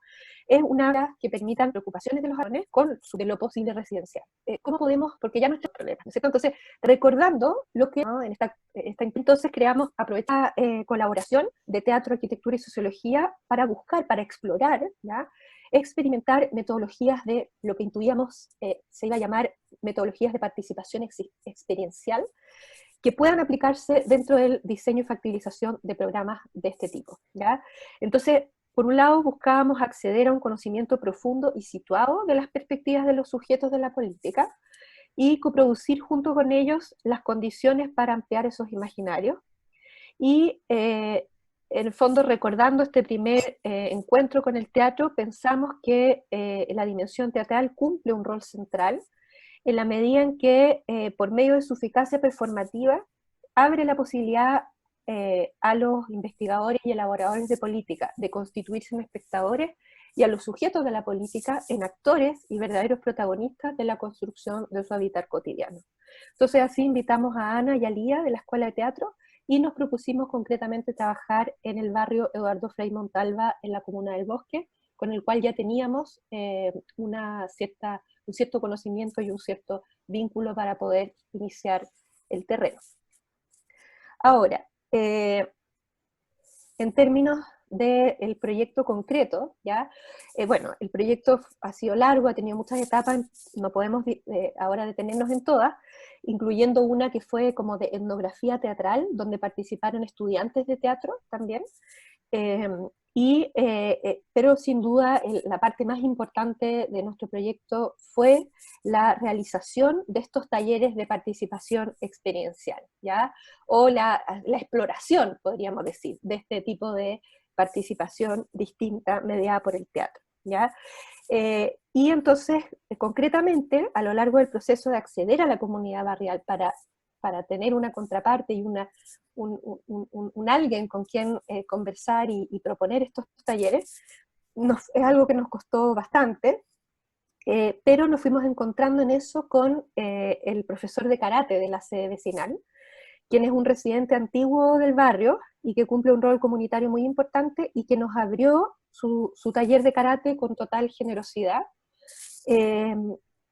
Speaker 5: es una área que permitan preocupaciones de los jóvenes de lo posible residencial. ¿Cómo podemos? Porque ya no está el problema, ¿no es cierto? Entonces, recordando lo que ¿no? entonces creamos, aprovechar colaboración de teatro, arquitectura y sociología para buscar, para explorar, ¿ya? Experimentar metodologías de lo que intuíamos se iba a llamar metodologías de participación experiencial, que puedan aplicarse dentro del diseño y factibilización de programas de este tipo, ¿ya? Entonces, por un lado, buscábamos acceder a un conocimiento profundo y situado de las perspectivas de los sujetos de la política y coproducir junto con ellos las condiciones para ampliar esos imaginarios. Y en el fondo, recordando este primer encuentro con el teatro, pensamos que la dimensión teatral cumple un rol central en la medida en que, por medio de su eficacia performativa, abre la posibilidad a los investigadores y elaboradores de política de constituirse en espectadores, y a los sujetos de la política en actores y verdaderos protagonistas de la construcción de su hábitat cotidiano. Entonces así invitamos a Ana y a Lía de la Escuela de Teatro y nos propusimos concretamente trabajar en el barrio Eduardo Frei Montalva en la comuna del Bosque, con el cual ya teníamos una cierta un cierto conocimiento y un cierto vínculo para poder iniciar el terreno. Ahora, en términos del proyecto concreto, ¿ya? Bueno, el proyecto ha sido largo, ha tenido muchas etapas, no podemos ahora detenernos en todas, incluyendo una que fue como de etnografía teatral, donde participaron estudiantes de teatro también, pero sin duda la parte más importante de nuestro proyecto fue la realización de estos talleres de participación experiencial, ¿ya? O la exploración, podríamos decir, de este tipo de participación distinta mediada por el teatro, ¿ya? Y entonces, concretamente, a lo largo del proceso de acceder a la comunidad barrial para tener una contraparte y un alguien con quien conversar y proponer estos talleres, es algo que nos costó bastante, pero nos fuimos encontrando en eso con el profesor de karate de la sede vecinal, quien es un residente antiguo del barrio y que cumple un rol comunitario muy importante y que nos abrió su taller de karate con total generosidad.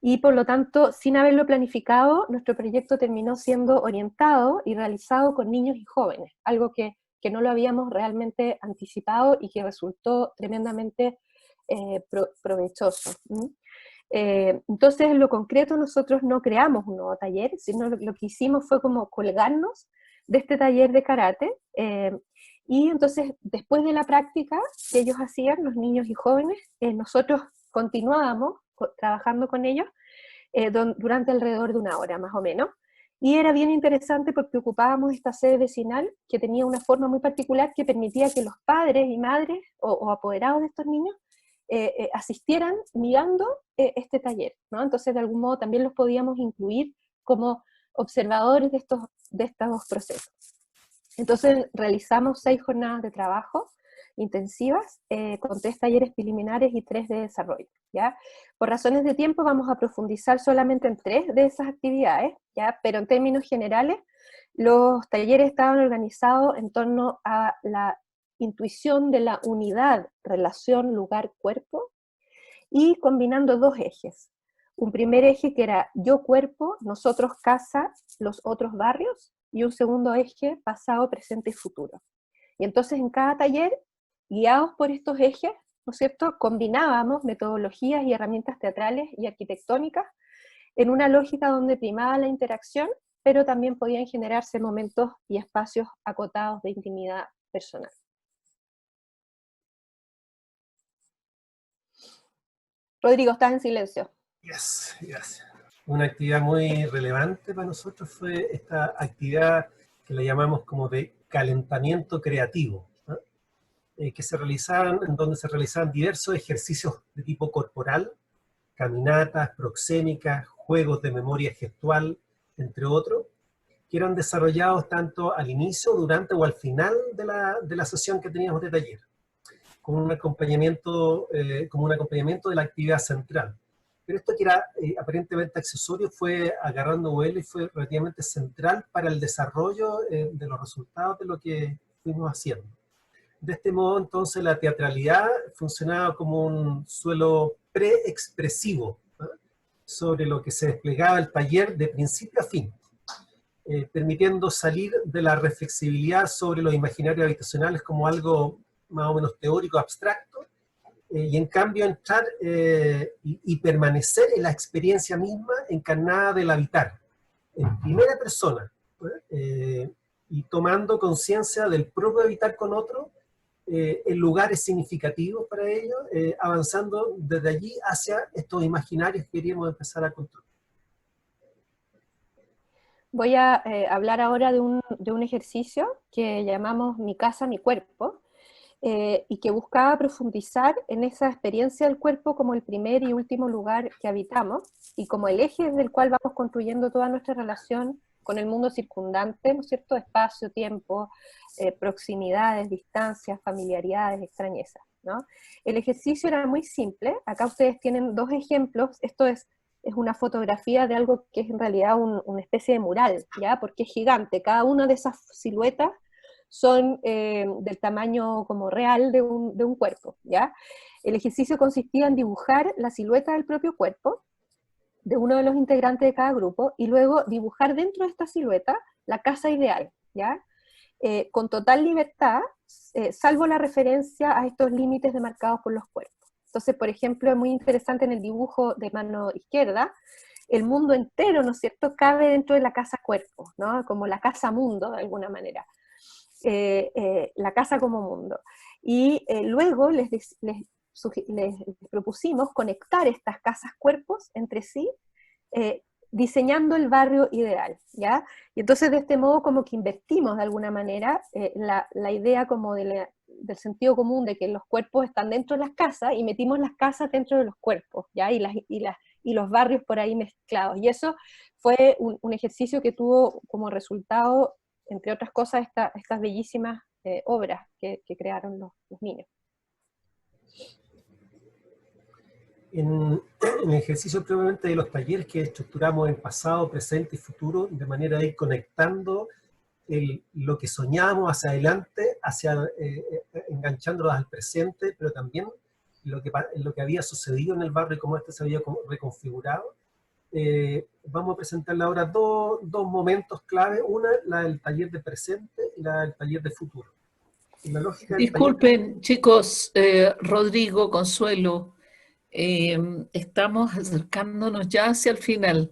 Speaker 5: Y por lo tanto, sin haberlo planificado, nuestro proyecto terminó siendo orientado y realizado con niños y jóvenes, algo que no lo habíamos realmente anticipado y que resultó tremendamente provechoso. Entonces, en lo concreto, nosotros no creamos un nuevo taller, sino lo que hicimos fue como colgarnos de este taller de karate, y entonces, después de la práctica que ellos hacían, los niños y jóvenes, nosotros continuábamos trabajando con ellos durante alrededor de 1 hora, más o menos, y era bien interesante porque ocupábamos esta sede vecinal que tenía una forma muy particular que permitía que los padres y madres o apoderados de estos niños asistieran mirando este taller, ¿no? Entonces, de algún modo, también los podíamos incluir como observadores de estos procesos. Entonces, realizamos 6 jornadas de trabajo intensivas, con 3 talleres preliminares y 3 de desarrollo, ¿ya? Por razones de tiempo vamos a profundizar solamente en 3 de esas actividades, ¿ya? Pero en términos generales, los talleres estaban organizados en torno a la intuición de la unidad, relación, lugar, cuerpo, y combinando 2 ejes. Un primer eje que era yo cuerpo, nosotros casa, los otros barrios, y un segundo eje pasado, presente y futuro. Y entonces en cada taller, guiados por estos ejes, ¿no es cierto?, combinábamos metodologías y herramientas teatrales y arquitectónicas en una lógica donde primaba la interacción, pero también podían generarse momentos y espacios acotados de intimidad personal. Rodrigo, estás en silencio.
Speaker 6: Yes, yes. Una actividad muy relevante para nosotros fue esta actividad que la llamamos como de calentamiento creativo, ¿no? En donde se realizaban diversos ejercicios de tipo corporal, caminatas, proxémicas, juegos de memoria gestual, entre otros, que eran desarrollados tanto al inicio, durante o al final de la sesión que teníamos de taller, como un acompañamiento de la actividad central. Pero esto que era aparentemente accesorio fue agarrando vuelo y fue relativamente central para el desarrollo de los resultados de lo que fuimos haciendo. De este modo, entonces, la teatralidad funcionaba como un suelo preexpresivo, ¿no?, sobre lo que se desplegaba el taller de principio a fin, permitiendo salir de la reflexibilidad sobre los imaginarios habitacionales como algo más o menos teórico, abstracto, y en cambio entrar y permanecer en la experiencia misma encarnada del habitar, en primera persona, y tomando conciencia del propio habitar con otro, en lugares significativos para ellos, avanzando desde allí hacia estos imaginarios que queríamos empezar a construir.
Speaker 5: Voy a hablar ahora de un ejercicio que llamamos Mi casa, mi cuerpo, y que buscaba profundizar en esa experiencia del cuerpo como el primer y último lugar que habitamos, y como el eje desde el cual vamos construyendo toda nuestra relación con el mundo circundante, ¿no es cierto?, espacio, tiempo, proximidades, distancias, familiaridades, extrañezas, ¿no? El ejercicio era muy simple. Acá ustedes tienen 2 ejemplos. Esto es una fotografía de algo que es en realidad una especie de mural, ¿ya?, porque es gigante. Cada una de esas siluetas son del tamaño como real de un cuerpo, ¿ya? El ejercicio consistía en dibujar la silueta del propio cuerpo, de uno de los integrantes de cada grupo, y luego dibujar dentro de esta silueta la casa ideal, ¿ya? Con total libertad, salvo la referencia a estos límites demarcados por los cuerpos. Entonces, por ejemplo, es muy interesante en el dibujo de mano izquierda, el mundo entero, ¿no es cierto?, cabe dentro de la casa cuerpo, ¿no? Como la casa mundo, de alguna manera. La casa como mundo. Y luego les propusimos conectar estas casas cuerpos entre sí, diseñando el barrio ideal, ¿ya? Y entonces de este modo como que invertimos de alguna manera la idea como del sentido común de que los cuerpos están dentro de las casas, y metimos las casas dentro de los cuerpos, ¿ya? Y los barrios por ahí mezclados. Y eso fue un ejercicio que tuvo como resultado, entre otras cosas, estas bellísimas obras que crearon los niños.
Speaker 6: En el ejercicio previamente de los talleres que estructuramos en pasado, presente y futuro, de manera de ir conectando lo que soñábamos hacia adelante, enganchándolos al presente, pero también lo que había sucedido en el barrio y cómo este se había reconfigurado. Vamos a presentarle ahora dos momentos clave, una la del taller de presente y la del taller de futuro. La lógica
Speaker 7: Disculpen, chicos, Rodrigo, Consuelo, estamos acercándonos ya hacia el final.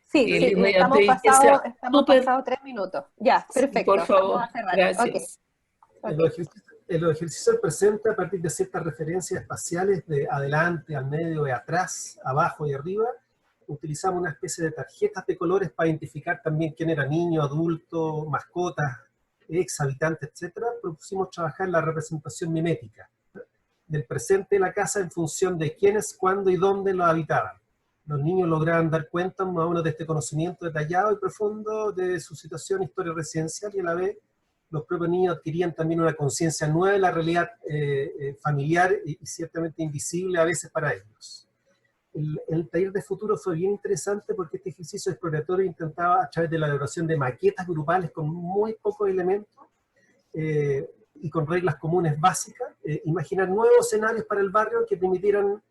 Speaker 5: Sí,
Speaker 7: les voy a
Speaker 5: estamos
Speaker 7: pedir que sea
Speaker 5: pasados 3 minutos. Ya, perfecto.
Speaker 7: Por favor,
Speaker 5: vamos a cerrar.
Speaker 7: gracias.
Speaker 6: En los ejercicios del presente, a partir de ciertas referencias espaciales de adelante, al medio y atrás, abajo y arriba, utilizamos una especie de tarjetas de colores para identificar también quién era niño, adulto, mascotas, ex habitante, etc. Propusimos trabajar la representación mimética del presente de la casa en función de quiénes, cuándo y dónde lo habitaban. Los niños lograban dar cuenta más o menos de este conocimiento detallado y profundo de su situación, historia residencial, y a la vez los propios niños adquirían también una conciencia nueva de la realidad familiar y ciertamente invisible a veces para ellos. El taller de futuro fue bien interesante porque este ejercicio exploratorio intentaba, a través de la elaboración de maquetas grupales con muy pocos elementos y con reglas comunes básicas, imaginar nuevos escenarios para el barrio que permitieran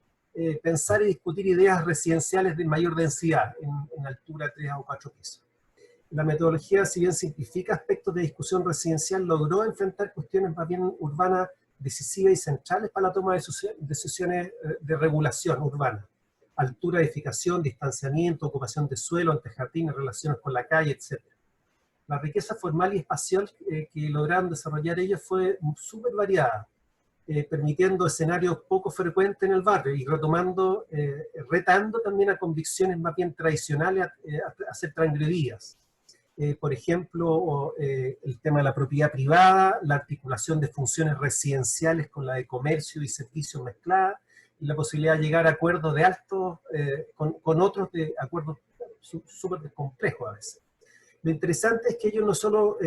Speaker 6: pensar y discutir ideas residenciales de mayor densidad, en altura 3 o 4 pisos. La metodología, si bien simplifica aspectos de discusión residencial, logró enfrentar cuestiones más bien urbanas decisivas y centrales para la toma de decisiones de regulación urbana. Altura, edificación, distanciamiento, ocupación de suelo, antejardines, relaciones con la calle, etc. La riqueza formal y espacial que lograron desarrollar ellos fue súper variada, permitiendo escenarios poco frecuentes en el barrio y retando también a convicciones más bien tradicionales a ser transgredidas. Por ejemplo, el tema de la propiedad privada, la articulación de funciones residenciales con la de comercio y servicios mezcladas, y la posibilidad de llegar a acuerdos de altos con otros de acuerdos súper complejos a veces. Lo interesante es que ellos no solo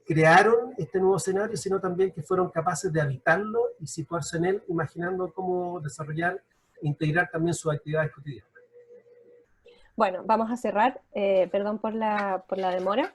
Speaker 6: crearon este nuevo escenario, sino también que fueron capaces de habitarlo y situarse en él, imaginando cómo desarrollar e integrar también sus actividades cotidianas.
Speaker 5: Bueno, vamos a cerrar, perdón por la demora.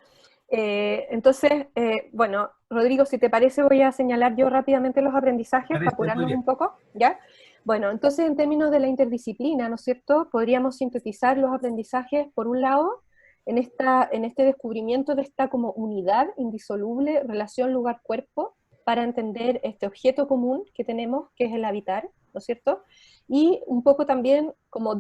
Speaker 5: Entonces, bueno, Rodrigo, si te parece, voy a señalar yo rápidamente los aprendizajes para apurarnos un poco, ¿ya? Bueno, entonces en términos de la interdisciplina, ¿no es cierto?, podríamos sintetizar los aprendizajes, por un lado, en este descubrimiento de esta como unidad indisoluble, relación lugar-cuerpo, para entender este objeto común que tenemos, que es el habitar, ¿no es cierto? Y un poco también como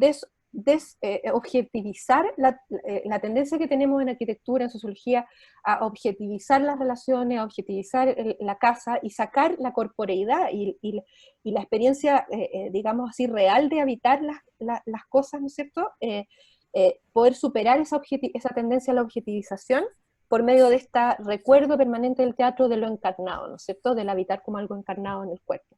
Speaker 5: objetivizar la tendencia que tenemos en arquitectura, en sociología, a objetivizar las relaciones, a objetivizar la casa y sacar la corporeidad y la experiencia, digamos así, real de habitar las cosas, ¿no es cierto? Poder superar esa tendencia a la objetivización por medio de este recuerdo permanente del teatro de lo encarnado, ¿no es cierto?, del habitar como algo encarnado en el cuerpo.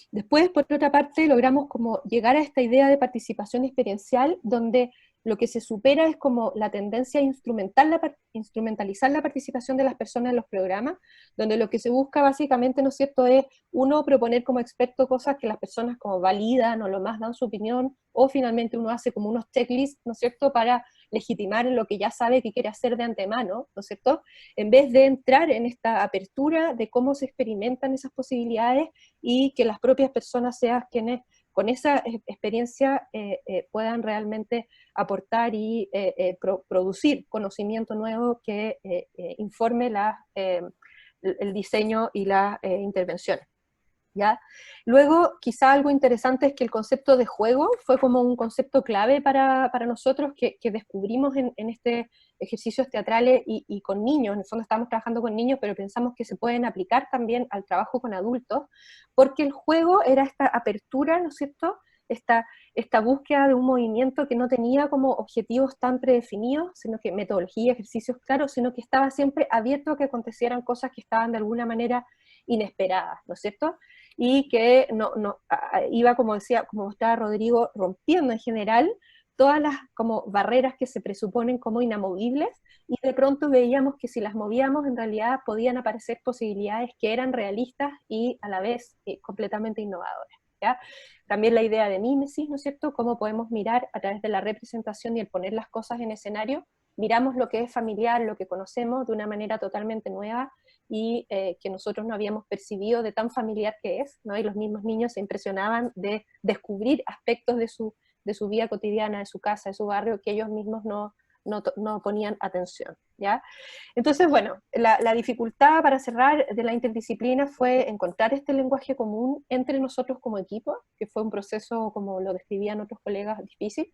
Speaker 5: Después, por otra parte, logramos como llegar a esta idea de participación experiencial, donde lo que se supera es como la tendencia a instrumentalizar la participación de las personas en los programas, donde lo que se busca básicamente, ¿no es cierto?, es uno proponer como experto cosas que las personas como validan o lo más dan su opinión, o finalmente uno hace como unos checklists, ¿no es cierto?, para legitimar lo que ya sabe que quiere hacer de antemano, ¿no es cierto?, en vez de entrar en esta apertura de cómo se experimentan esas posibilidades y que las propias personas sean quienes con esa experiencia puedan realmente aportar y producir conocimiento nuevo que informe el diseño y las intervenciones. ¿Ya? Luego, quizá algo interesante es que el concepto de juego fue como un concepto clave para nosotros que descubrimos en este ejercicios teatrales y con niños. En el fondo estamos trabajando con niños, pero pensamos que se pueden aplicar también al trabajo con adultos, porque el juego era esta apertura, ¿no es cierto?, esta búsqueda de un movimiento que no tenía como objetivos tan predefinidos, sino que metodología, ejercicios claros, sino que estaba siempre abierto a que acontecieran cosas que estaban de alguna manera inesperadas, ¿no es cierto? Y que iba, como decía, como mostraba Rodrigo, rompiendo en general todas las como barreras que se presuponen como inamovibles, y de pronto veíamos que si las movíamos en realidad podían aparecer posibilidades que eran realistas y a la vez completamente innovadoras, ¿ya? También la idea de mímesis, ¿no es cierto? Cómo podemos mirar a través de la representación y el poner las cosas en escenario, miramos lo que es familiar, lo que conocemos de una manera totalmente nueva, y que nosotros no habíamos percibido de tan familiar que es, ¿no? Y los mismos niños se impresionaban de descubrir aspectos de su vida cotidiana, de su casa, de su barrio, que ellos mismos no ponían atención, ¿ya? Entonces, bueno, la dificultad, para cerrar, de la interdisciplina fue encontrar este lenguaje común entre nosotros como equipo, que fue un proceso, como lo describían otros colegas, difícil,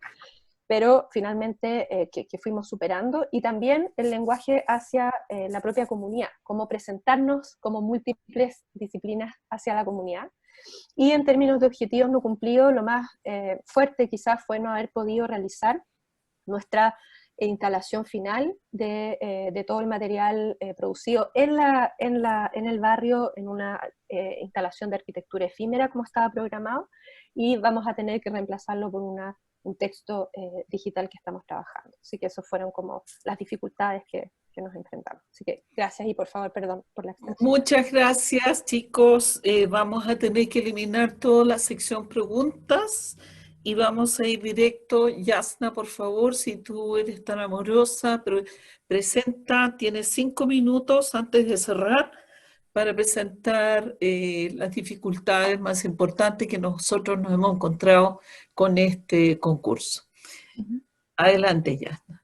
Speaker 5: pero finalmente que fuimos superando, y también el lenguaje hacia la propia comunidad, cómo presentarnos como múltiples disciplinas hacia la comunidad. Y en términos de objetivos no cumplidos, lo más fuerte quizás fue no haber podido realizar nuestra instalación final de todo el material producido en el barrio, en una instalación de arquitectura efímera como estaba programado, y vamos a tener que reemplazarlo por un texto digital que estamos trabajando. Así que esas fueron como las dificultades que nos enfrentamos. Así que gracias, y por favor, perdón por la extensión.
Speaker 7: Muchas gracias, chicos. Vamos a tener que eliminar toda la sección preguntas y vamos a ir directo. Yasna, por favor, si tú eres tan amorosa, presenta, tienes 5 minutos antes de cerrar para presentar las dificultades más importantes que nosotros nos hemos encontrado con este concurso. Adelante, Yasna.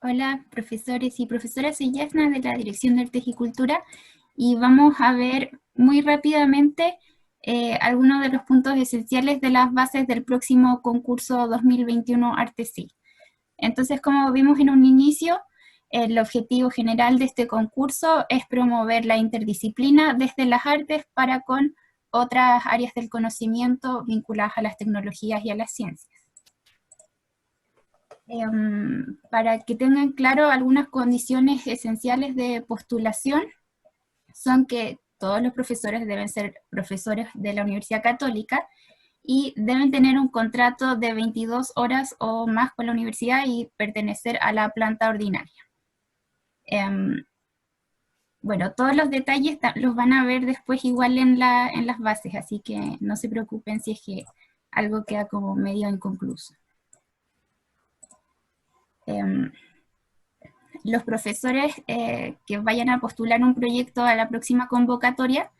Speaker 8: Hola, profesores y profesoras, soy Yasna de la Dirección de Artes y Cultura, y vamos a ver muy rápidamente algunos de los puntos esenciales de las bases del próximo concurso 2021 Artesí. Entonces, como vimos en un inicio, el objetivo general de este concurso es promover la interdisciplina desde las artes para con otras áreas del conocimiento vinculadas a las tecnologías y a las ciencias. Para que tengan claro, algunas condiciones esenciales de postulación son que todos los profesores deben ser profesores de la Universidad Católica y deben tener un contrato de 22 horas o más con la universidad y pertenecer a la planta ordinaria. Bueno, todos los detalles los van a ver después igual en las bases, así que no se preocupen si es que algo queda como medio inconcluso. Los profesores que vayan a postular un proyecto a la próxima convocatoria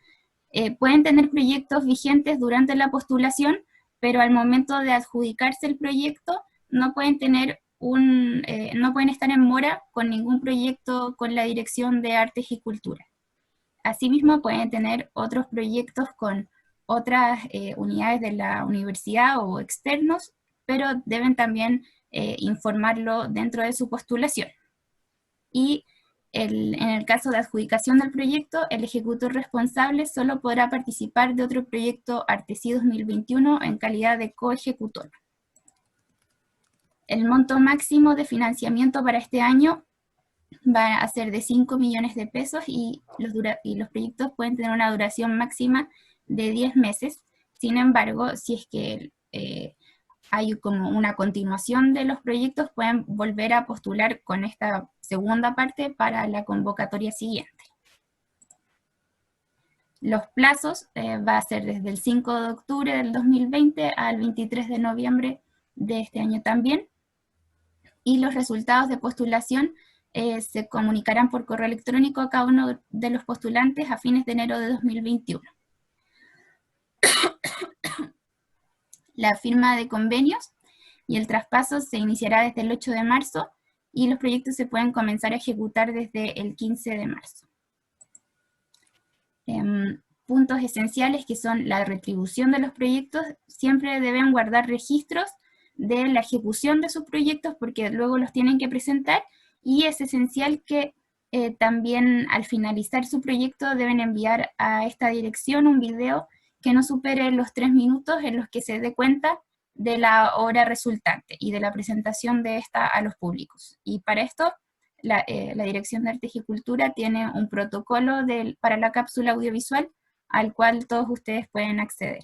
Speaker 8: pueden tener proyectos vigentes durante la postulación, pero al momento de adjudicarse el proyecto no pueden tener no pueden estar en mora con ningún proyecto con la Dirección de Artes y Cultura. Asimismo, pueden tener otros proyectos con otras unidades de la universidad o externos, pero deben también informarlo dentro de su postulación. Y en el caso de adjudicación del proyecto, el ejecutor responsable solo podrá participar de otro proyecto Artesí 2021 en calidad de coejecutor. El monto máximo de financiamiento para este año va a ser de 5 millones de pesos y los proyectos pueden tener una duración máxima de 10 meses. Sin embargo, si es que hay como una continuación de los proyectos, pueden volver a postular con esta segunda parte para la convocatoria siguiente. Los plazos va a ser desde el 5 de octubre del 2020 al 23 de noviembre de este año también. Y los resultados de postulación se comunicarán por correo electrónico a cada uno de los postulantes a fines de enero de 2021. la firma de convenios y el traspaso se iniciará desde el 8 de marzo y los proyectos se pueden comenzar a ejecutar desde el 15 de marzo. Puntos esenciales que son la retribución de los proyectos. Siempre deben guardar registros de la ejecución de sus proyectos porque luego los tienen que presentar, y es esencial que también al finalizar su proyecto deben enviar a esta dirección un video que no supere los 3 minutos en los que se dé cuenta de la obra resultante y de la presentación de esta a los públicos. Y para esto la Dirección de Arte y Cultura tiene un protocolo para la cápsula audiovisual al cual todos ustedes pueden acceder.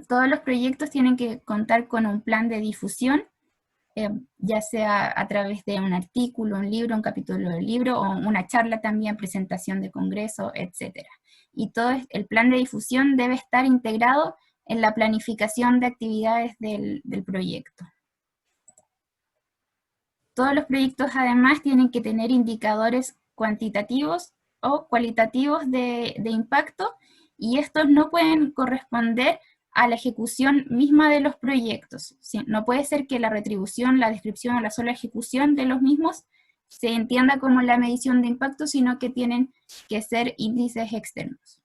Speaker 8: Todos los proyectos tienen que contar con un plan de difusión, ya sea a través de un artículo, un libro, un capítulo del libro, o una charla también, presentación de congreso, etc. Y todo el plan de difusión debe estar integrado en la planificación de actividades del proyecto. Todos los proyectos además tienen que tener indicadores cuantitativos o cualitativos de impacto, y estos no pueden corresponder a la ejecución misma de los proyectos. ¿Sí? No puede ser que la retribución, la descripción o la sola ejecución de los mismos se entienda como la medición de impacto, sino que tienen que ser índices externos.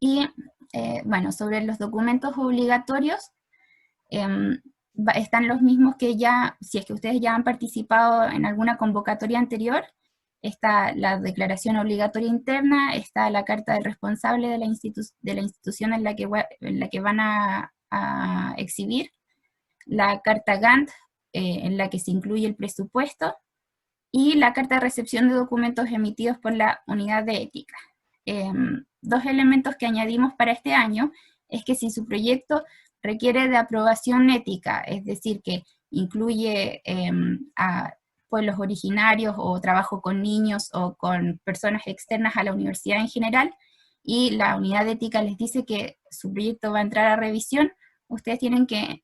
Speaker 8: Y bueno, sobre los documentos obligatorios, están los mismos que ya, si es que ustedes ya han participado en alguna convocatoria anterior. Está la declaración obligatoria interna, está la carta del responsable de la institución en la que van a exhibir, la carta Gantt en la que se incluye el presupuesto, y la carta de recepción de documentos emitidos por la unidad de ética. Dos elementos que añadimos para este año es que si su proyecto requiere de aprobación ética, es decir, que incluye a pueblos originarios o trabajo con niños o con personas externas a la universidad en general, y la unidad de ética les dice que su proyecto va a entrar a revisión, ustedes tienen que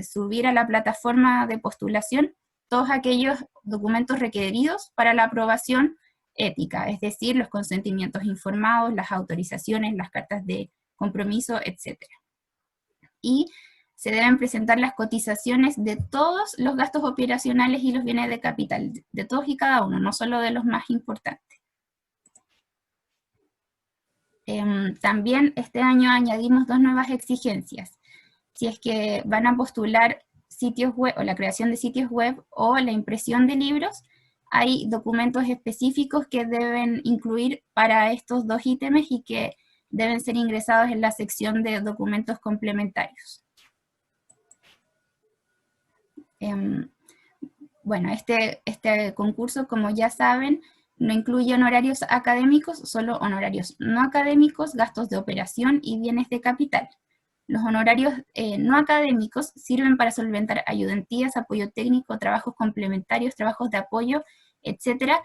Speaker 8: subir a la plataforma de postulación todos aquellos documentos requeridos para la aprobación ética, es decir, los consentimientos informados, las autorizaciones, las cartas de compromiso, etc. Y se deben presentar las cotizaciones de todos los gastos operacionales y los bienes de capital, de todos y cada uno, no solo de los más importantes. También este año añadimos 2 nuevas exigencias. Si es que van a postular sitios web, o la creación de sitios web, o la impresión de libros, hay documentos específicos que deben incluir para estos 2 ítems y que deben ser ingresados en la sección de documentos complementarios. Bueno, este concurso, como ya saben, no incluye honorarios académicos, solo honorarios no académicos, gastos de operación y bienes de capital. Los honorarios no académicos sirven para solventar ayudantías, apoyo técnico, trabajos complementarios, trabajos de apoyo, etcétera,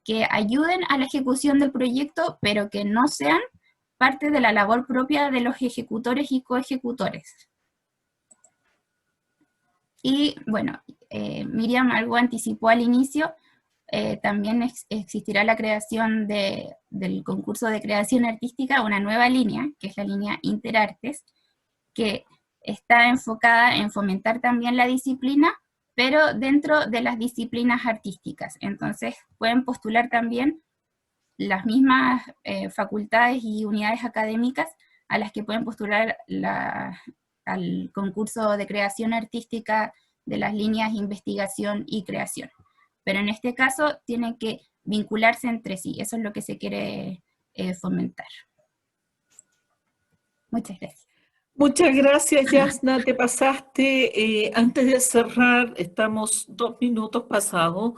Speaker 8: que ayuden a la ejecución del proyecto, pero que no sean parte de la labor propia de los ejecutores y coejecutores. Y bueno, Miriam algo anticipó al inicio, también existirá la creación del concurso de creación artística, una nueva línea, que es la línea Interartes, que está enfocada en fomentar también la disciplina, pero dentro de las disciplinas artísticas. Entonces pueden postular también las mismas facultades y unidades académicas a las que pueden postular al concurso de creación artística de las líneas investigación y creación. Pero en este caso tienen que vincularse entre sí, eso es lo que se quiere fomentar. Muchas gracias.
Speaker 7: Muchas gracias, Yasna, te pasaste. Antes de cerrar, estamos 2 minutos pasados.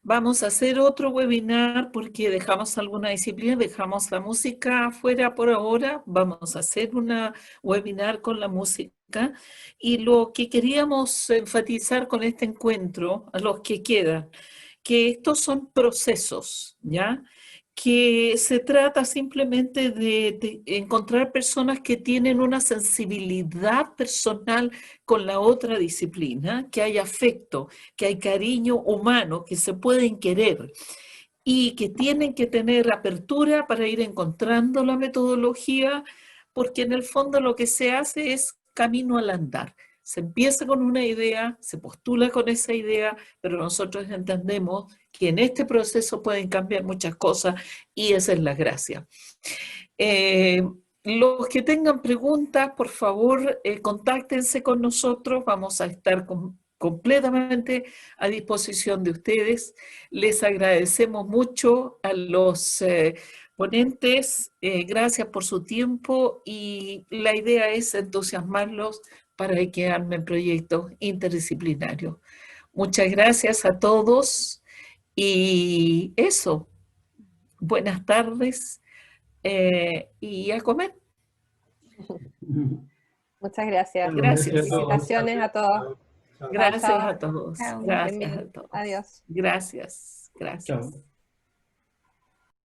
Speaker 7: Vamos a hacer otro webinar porque dejamos alguna disciplina, dejamos la música afuera por ahora. Vamos a hacer una webinar con la música. Y lo que queríamos enfatizar con este encuentro, a los que quedan, que estos son procesos, ¿ya? Que se trata simplemente de encontrar personas que tienen una sensibilidad personal con la otra disciplina, que hay afecto, que hay cariño humano, que se pueden querer. y que tienen que tener apertura para ir encontrando la metodología, porque en el fondo lo que se hace es camino al andar. Se empieza con una idea, se postula con esa idea, pero nosotros entendemos que en este proceso pueden cambiar muchas cosas y esa es la gracia. Los que tengan preguntas, por favor, contáctense con nosotros, vamos a estar completamente a disposición de ustedes. Les agradecemos mucho a los ponentes, gracias por su tiempo y la idea es entusiasmarlos para que armen proyectos interdisciplinarios. Muchas gracias a todos y eso, buenas tardes y a comer.
Speaker 5: Muchas gracias.
Speaker 7: Gracias.
Speaker 5: Felicitaciones a todos.
Speaker 7: Gracias
Speaker 5: Chao, chao.
Speaker 7: a todos.
Speaker 8: Chao.
Speaker 7: Gracias a todos.
Speaker 5: Adiós.
Speaker 7: Gracias. Gracias.
Speaker 2: Chao.